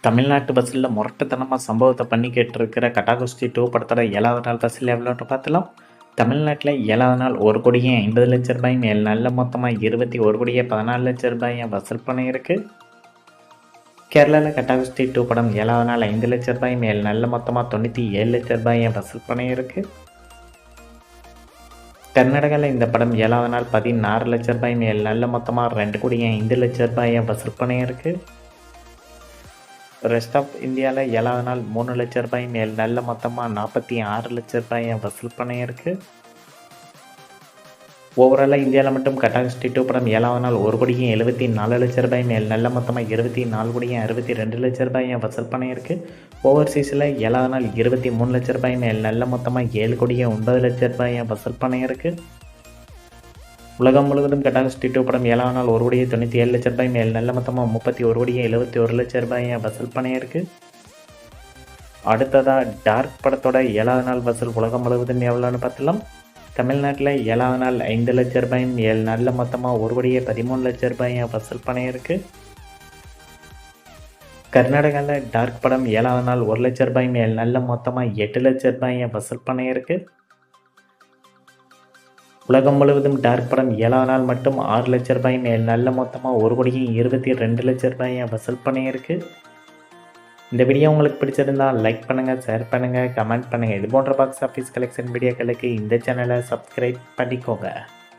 தமிழ்நாட்டு பஸ்ஸில் முரட்டுத்தனமாக சம்பவத்தை பண்ணிக்கிட்டு இருக்கிற கட்டாகுஸ்தி 2 படத்தோட 7வது நாள் பஸ்ஸில் எவ்வளோன்னு பார்த்தலாம். தமிழ்நாட்டில் 7வது நாள் 1,50,00,000 மேல் நல்ல மொத்தமாக 21,14,00,000 வசூல் பண்ணியிருக்கு. கேரளாவில் கட்டாகுஸ்தி 2 படம் 7வது நாள் 5,00,000 மேல் நல்ல மொத்தமாக 97,00,000 வசூல் பண்ணியிருக்கு. கர்நாடகாவில் இந்த படம் 7வது நாள் 16,00,000 மேல் நல்ல மொத்தமாக 2,05,00,000 வசூல் பண்ணியிருக்கு. ரெஸ்ட் ஆஃப் இந்தியாவில் 7வது நாள் 3,00,000 மேல் நல்ல மொத்தமாக 46,00,000 வசூல் பண்ணியிருக்கு. ஓவராலாக இந்தியாவில் மட்டும் கட்டாகுஸ்தி 2 படம் 7வது நாள் 1,74,00,000 மேல் நல்ல மொத்தமாக 24,62,00,000 வசூல் பண்ணியிருக்கு. ஓவர்சீஸில் 7வது நாள் 23,00,000 மேல் நல்ல மொத்தமாக 7,09,00,000 வசூல் பண்ணியிருக்கு. உலகம் முழுவதும் கட்டாகுஸ்தி 2 படம் 7வது நாள் 1,97,00,000 மேல் நல்ல மொத்தமாக 31,71,00,000 வசூல் பண்ணியிருக்கு. அடுத்ததாக டார்க் படத்தோட 7வது நாள் வசூல் உலகம் முழுவதும் எவ்வளோன்னு பார்த்தலாம். தமிழ்நாட்டில் 7வது நாள் 5,00,000 மேல் நல்ல மொத்தமாக 1,13,00,000 வசூல் பண்ணியிருக்கு. கர்நாடகாவில் டார்க் படம் 7வது நாள் 1,00,000 மேல் நல்ல மொத்தமாக 8,00,000 வசூல் பண்ணியிருக்கு. உலகம் முழுவதும் டார்க் படம் 7வது நாள் மட்டும் 6,00,000 மேல் நல்ல மொத்தமாக 1,22,00,000 வசூல் பண்ணியிருக்கு. இந்த வீடியோ உங்களுக்கு பிடிச்சிருந்தால் லைக் பண்ணுங்கள், ஷேர் பண்ணுங்கள், கமெண்ட் பண்ணுங்கள். இது போன்ற பாக்ஸ் ஆஃபீஸ் கலெக்ஷன் வீடியோக்களுக்கு இந்த சேனலை சப்ஸ்கிரைப் பண்ணிக்கோங்க.